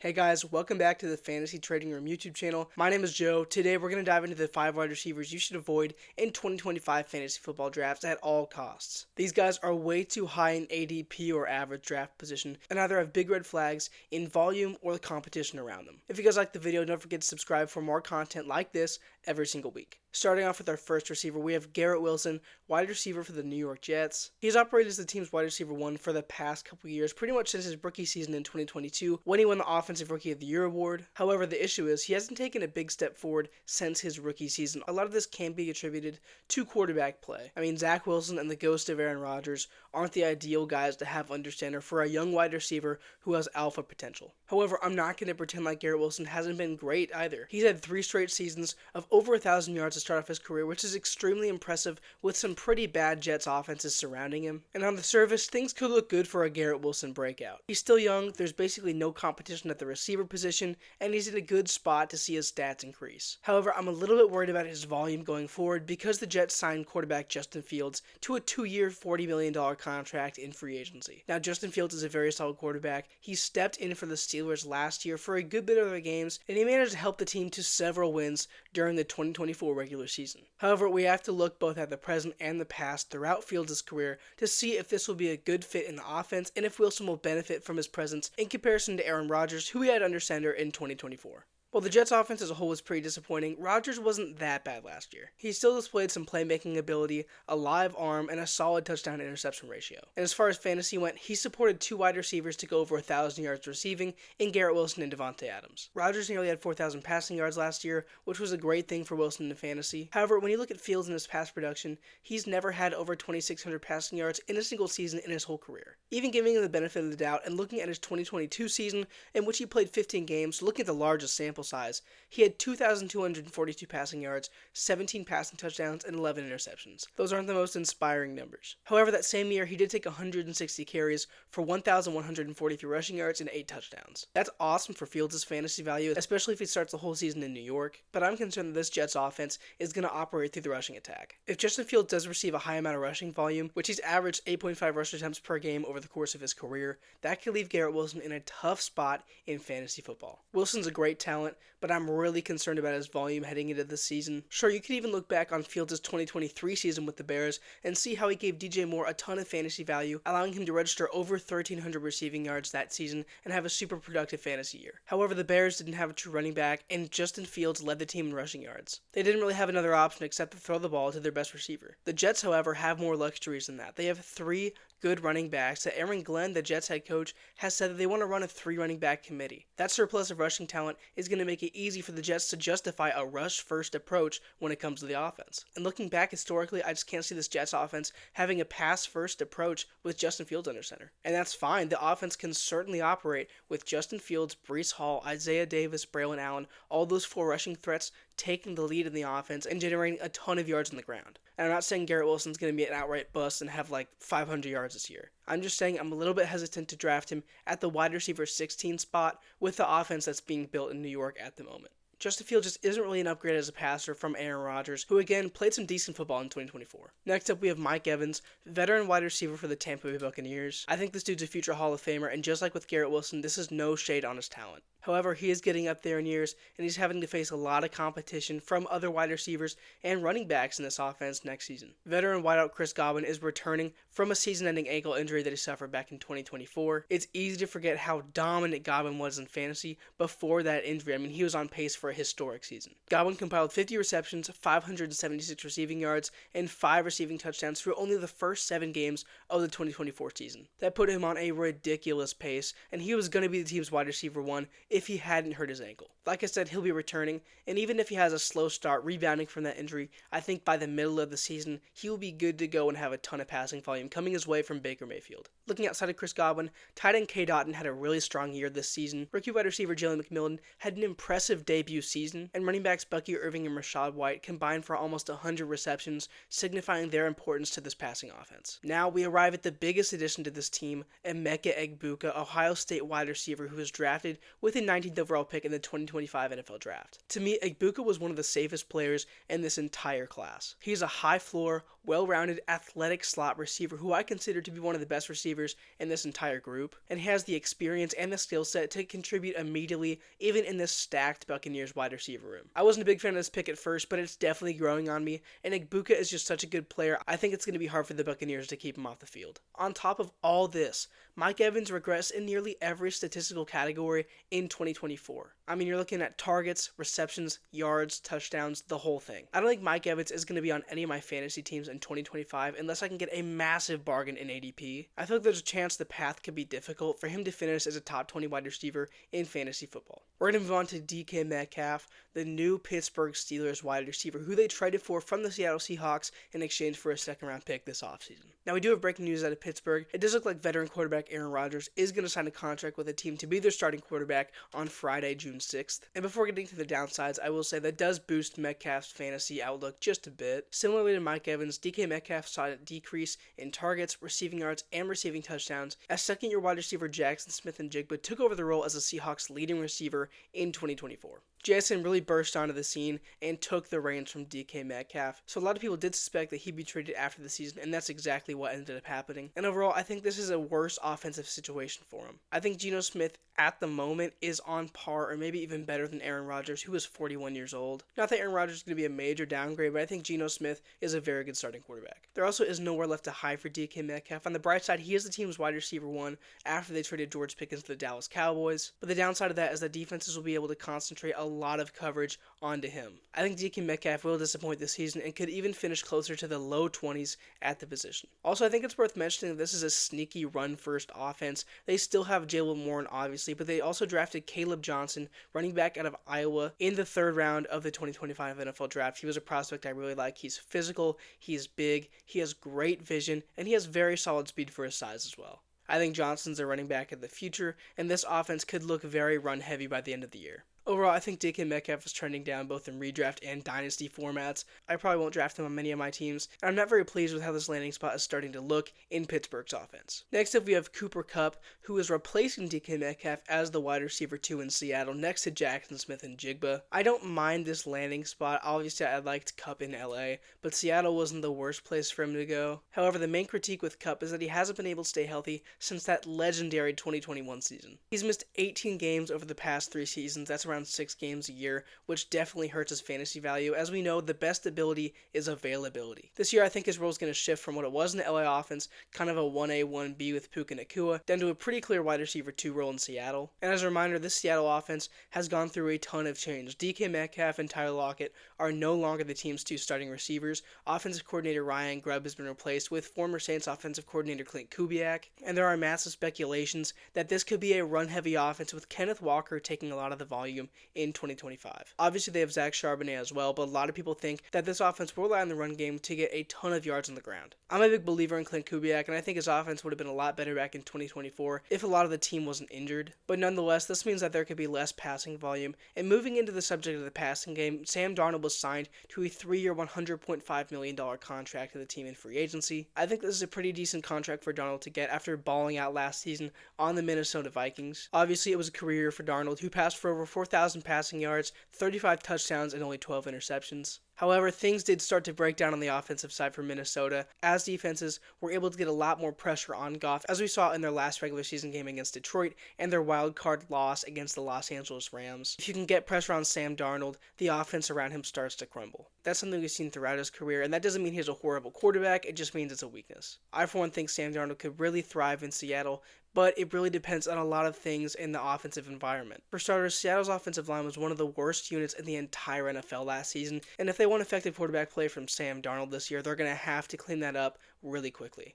Hey guys, welcome back to the Fantasy Trading Room YouTube channel. My name is Joe. Today we're going to dive into the 5 wide receivers you should avoid in 2025 fantasy football drafts at all costs. These guys are way too high in ADP or average draft position and either have big red flags in volume or the competition around them. If you guys like the video, don't forget to subscribe for more content like this every single week. Starting off with our first receiver, we have Garrett Wilson, wide receiver for the New York Jets. He's operated as the team's wide receiver 1 for the past couple years, pretty much since his rookie season in 2022 when he won the Offensive Rookie of the Year award. However, the issue is he hasn't taken a big step forward since his rookie season. A lot of this can be attributed to quarterback play. I mean, Zach Wilson and the ghost of Aaron Rodgers aren't the ideal guys to have under center for a young wide receiver who has alpha potential. However, I'm not going to pretend like Garrett Wilson hasn't been great either. He's had 3 straight seasons of over 1,000 yards to start off his career, which is extremely impressive with some pretty bad Jets offenses surrounding him. And on the surface, things could look good for a Garrett Wilson breakout. He's still young, there's basically no competition at the receiver position, and he's in a good spot to see his stats increase. However, I'm a little bit worried about his volume going forward because the Jets signed quarterback Justin Fields to a 2-year, $40 million contract in free agency. Now, Justin Fields is a very solid quarterback. He stepped in for the Steelers last year for a good bit of their games, and he managed to help the team to several wins during the 2024 regular season. However, we have to look both at the present and the past throughout Fields' career to see if this will be a good fit in the offense and if Wilson will benefit from his presence in comparison to Aaron Rodgers, who he had under center in 2024. While the Jets' offense as a whole was pretty disappointing, Rodgers wasn't that bad last year. He still displayed some playmaking ability, a live arm, and a solid touchdown-interception ratio. And as far as fantasy went, he supported 2 wide receivers to go over 1,000 yards receiving in Garrett Wilson and Devontae Adams. Rodgers nearly had 4,000 passing yards last year, which was a great thing for Wilson in fantasy. However, when you look at Fields and his pass production, he's never had over 2,600 passing yards in a single season in his whole career. Even giving him the benefit of the doubt and looking at his 2022 season, in which he played 15 games, looking at the largest sample size, he had 2,242 passing yards, 17 passing touchdowns, and 11 interceptions. Those aren't the most inspiring numbers. However, that same year, he did take 160 carries for 1,143 rushing yards and 8 touchdowns. That's awesome for Fields' fantasy value, especially if he starts the whole season in New York, but I'm concerned that this Jets offense is going to operate through the rushing attack. If Justin Fields does receive a high amount of rushing volume, which he's averaged 8.5 rush attempts per game over the course of his career, that could leave Garrett Wilson in a tough spot in fantasy football. Wilson's a great talent, but I'm really concerned about his volume heading into this season. Sure, you could even look back on Fields' 2023 season with the Bears and see how he gave DJ Moore a ton of fantasy value, allowing him to register over 1,300 receiving yards that season and have a super productive fantasy year. However, the Bears didn't have a true running back, and Justin Fields led the team in rushing yards. They didn't really have another option except to throw the ball to their best receiver. The Jets, however, have more luxuries than that. They have 3 good running backs that Aaron Glenn, the Jets head coach, has said that they want to run a 3 running back committee. That surplus of rushing talent is going to make it easy for the Jets to justify a rush-first approach when it comes to the offense. And looking back historically, I just can't see this Jets offense having a pass-first approach with Justin Fields under center. And that's fine. The offense can certainly operate with Justin Fields, Breece Hall, Isaiah Davis, Braylon Allen, all those 4 rushing threats taking the lead in the offense and generating a ton of yards on the ground. And I'm not saying Garrett Wilson's going to be an outright bust and have like 500 yards this year. I'm just saying I'm a little bit hesitant to draft him at the wide receiver 16 spot with the offense that's being built in New York at the moment. Justin Fields just isn't really an upgrade as a passer from Aaron Rodgers, who again played some decent football in 2024. Next up, we have Mike Evans, veteran wide receiver for the Tampa Bay Buccaneers. I think this dude's a future Hall of Famer, and just like with Garrett Wilson, this is no shade on his talent. However, he is getting up there in years, and he's having to face a lot of competition from other wide receivers and running backs in this offense next season. Veteran wideout Chris Godwin is returning from a season-ending ankle injury that he suffered back in 2024. It's easy to forget how dominant Godwin was in fantasy before that injury. I mean, he was on pace for a historic season. Godwin compiled 50 receptions, 576 receiving yards, and 5 receiving touchdowns through only the first 7 games of the 2024 season. That put him on a ridiculous pace, and he was going to be the team's wide receiver 1 if he hadn't hurt his ankle. Like I said, he'll be returning, and even if he has a slow start rebounding from that injury, I think by the middle of the season, he will be good to go and have a ton of passing volume coming his way from Baker Mayfield. Looking outside of Chris Godwin, tight end K. Dotton had a really strong year this season. Rookie wide receiver Jalen McMillan had an impressive debut season, and running backs Bucky Irving and Rachaad White combined for almost 100 receptions, signifying their importance to this passing offense. Now we arrive at the biggest addition to this team, Emeka Egbuka, Ohio State wide receiver who was drafted with a 19th overall pick in the 2025 NFL Draft. To me, Egbuka was one of the safest players in this entire class. He's a high floor, well-rounded, athletic slot receiver who I consider to be one of the best receivers in this entire group, and he has the experience and the skill set to contribute immediately, even in this stacked Buccaneers wide receiver room. I wasn't a big fan of this pick at first, but it's definitely growing on me, and Igbuka is just such a good player, I think it's going to be hard for the Buccaneers to keep him off the field. On top of all this, Mike Evans regressed in nearly every statistical category in 2024. I mean, you're looking at targets, receptions, yards, touchdowns, the whole thing. I don't think Mike Evans is going to be on any of my fantasy teams in 2025 unless I can get a massive bargain in ADP. I feel like there's a chance the path could be difficult for him to finish as a top 20 wide receiver in fantasy football. We're going to move on to DK Metcalf, the new Pittsburgh Steelers wide receiver who they traded for from the Seattle Seahawks in exchange for a second-round pick this offseason. Now, we do have breaking news out of Pittsburgh. It does look like veteran quarterback Aaron Rodgers is going to sign a contract with a team to be their starting quarterback on Friday, June 6th. And before getting to the downsides, I will say that does boost Metcalf's fantasy outlook just a bit. Similarly to Mike Evans, DK Metcalf saw a decrease in targets, receiving yards, and receiving touchdowns as second-year wide receiver Jackson Smith-Njigba took over the role as the Seahawks' leading receiver in 2024. Jason really burst onto the scene and took the reins from DK Metcalf, so a lot of people did suspect that he'd be traded after the season, and that's exactly what ended up happening. And overall, I think this is a worse offensive situation for him. I think Geno Smith, at the moment, is on par or maybe even better than Aaron Rodgers, who is 41 years old. Not that Aaron Rodgers is going to be a major downgrade, but I think Geno Smith is a very good starting quarterback. There also is nowhere left to hide for DK Metcalf. On the bright side, he is the team's wide receiver one after they traded George Pickens to the Dallas Cowboys, but the downside of that is that defenses will be able to concentrate a lot of coverage onto him. I think DK Metcalf will disappoint this season and could even finish closer to the low 20s at the position. Also, I think it's worth mentioning that this is a sneaky run-first offense. They still have Jalen Warren, obviously, but they also drafted Caleb Johnson, running back out of Iowa, in the third round of the 2025 NFL Draft. He was a prospect I really like. He's physical, he's big, he has great vision, and he has very solid speed for his size as well. I think Johnson's a running back of the future, and this offense could look very run-heavy by the end of the year. Overall, I think DK Metcalf is trending down both in redraft and dynasty formats. I probably won't draft him on many of my teams, and I'm not very pleased with how this landing spot is starting to look in Pittsburgh's offense. Next up, we have Kupp, who is replacing DK Metcalf as the wide receiver 2 in Seattle, next to Jackson Smith-Njigba. I don't mind this landing spot. Obviously, I liked Kupp in LA, but Seattle wasn't the worst place for him to go. However, the main critique with Kupp is that he hasn't been able to stay healthy since that legendary 2021 season. He's missed 18 games over the past 3 seasons. That's around 6 games a year, which definitely hurts his fantasy value. As we know, the best ability is availability. This year, I think his role is going to shift from what it was in the LA offense, kind of a 1A, 1B with Puka Nacua, down to a pretty clear wide receiver 2 role in Seattle. And as a reminder, this Seattle offense has gone through a ton of change. DK Metcalf and Tyler Lockett are no longer the team's 2 starting receivers. Offensive coordinator Ryan Grubb has been replaced with former Saints offensive coordinator Clint Kubiak, and there are massive speculations that this could be a run-heavy offense with Kenneth Walker taking a lot of the volume in 2025. Obviously, they have Zach Charbonnet as well, but a lot of people think that this offense will rely on the run game to get a ton of yards on the ground. I'm a big believer in Clint Kubiak, and I think his offense would have been a lot better back in 2024 if a lot of the team wasn't injured. But nonetheless, this means that there could be less passing volume. And moving into the subject of the passing game, Sam Darnold was signed to a 3-year, $100.5 million contract to the team in free agency. I think this is a pretty decent contract for Darnold to get after balling out last season on the Minnesota Vikings. Obviously, it was a career year for Darnold, who passed for over 4,000 passing yards, 35 touchdowns, and only 12 interceptions. However, things did start to break down on the offensive side for Minnesota, as defenses were able to get a lot more pressure on Goff, as we saw in their last regular season game against Detroit and their wild card loss against the Los Angeles Rams. If you can get pressure on Sam Darnold, the offense around him starts to crumble. That's something we've seen throughout his career, and that doesn't mean he's a horrible quarterback, it just means it's a weakness. I, for one, think Sam Darnold could really thrive in Seattle, but it really depends on a lot of things in the offensive environment. For starters, Seattle's offensive line was one of the worst units in the entire NFL last season, and if they want effective quarterback play from Sam Darnold this year, they're going to have to clean that up really quickly.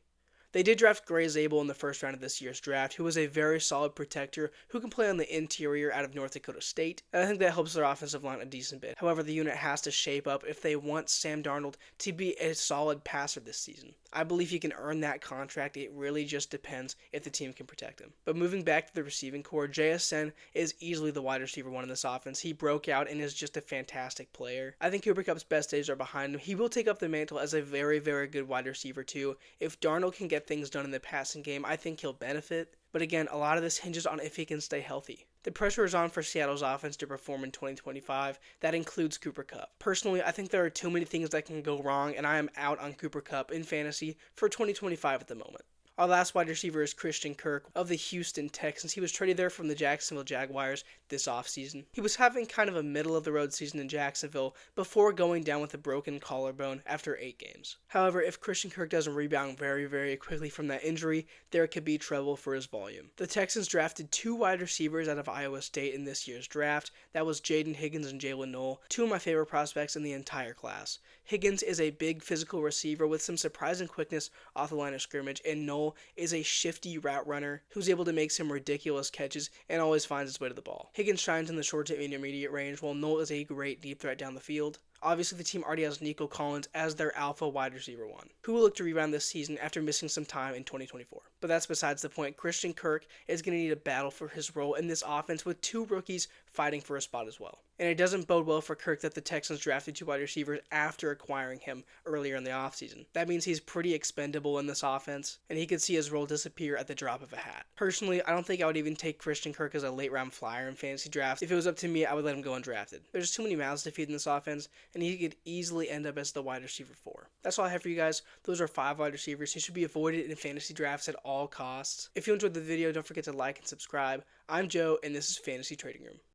They did draft Gray Zabel in the first round of this year's draft, who was a very solid protector who can play on the interior out of North Dakota State, and I think that helps their offensive line a decent bit. However, the unit has to shape up if they want Sam Darnold to be a solid passer this season. I believe he can earn that contract. It really just depends if the team can protect him. But moving back to the receiving core, JSN is easily the wide receiver 1 in this offense. He broke out and is just a fantastic player. I think Cooper Kupp's best days are behind him. He will take up the mantle as a very, very good wide receiver 2. If Darnold can get things done in the passing game, I think he'll benefit. But again, a lot of this hinges on if he can stay healthy. The pressure is on for Seattle's offense to perform in 2025. That includes Cooper Kupp. Personally, I think there are too many things that can go wrong, and I am out on Cooper Kupp in fantasy for 2025 at the moment. Our last wide receiver is Christian Kirk of the Houston Texans. He was traded there from the Jacksonville Jaguars this offseason. He was having kind of a middle-of-the-road season in Jacksonville before going down with a broken collarbone after 8 games. However, if Christian Kirk doesn't rebound very, very quickly from that injury, there could be trouble for his volume. The Texans drafted 2 wide receivers out of Iowa State in this year's draft. That was Jaden Higgins and Jalen Noel, 2 of my favorite prospects in the entire class. Higgins is a big physical receiver with some surprising quickness off the line of scrimmage, and Noel is a shifty route runner who's able to make some ridiculous catches and always finds his way to the ball. Higgins shines in the short to intermediate range, while Noel is a great deep threat down the field. Obviously, the team already has Nico Collins as their alpha wide receiver 1, who will look to rebound this season after missing some time in 2024. But that's besides the point. Christian Kirk is going to need a battle for his role in this offense with 2 rookies fighting for a spot as well. And it doesn't bode well for Kirk that the Texans drafted 2 wide receivers after acquiring him earlier in the offseason. That means he's pretty expendable in this offense, and he could see his role disappear at the drop of a hat. Personally, I don't think I would even take Christian Kirk as a late-round flyer in fantasy drafts. If it was up to me, I would let him go undrafted. There's too many mouths to feed in this offense, and he could easily end up as the wide receiver 4. That's all I have for you guys. Those are 5 wide receivers who should be avoided in fantasy drafts at all costs. If you enjoyed the video, don't forget to like and subscribe. I'm Joe, and this is Fantasy Trading Room.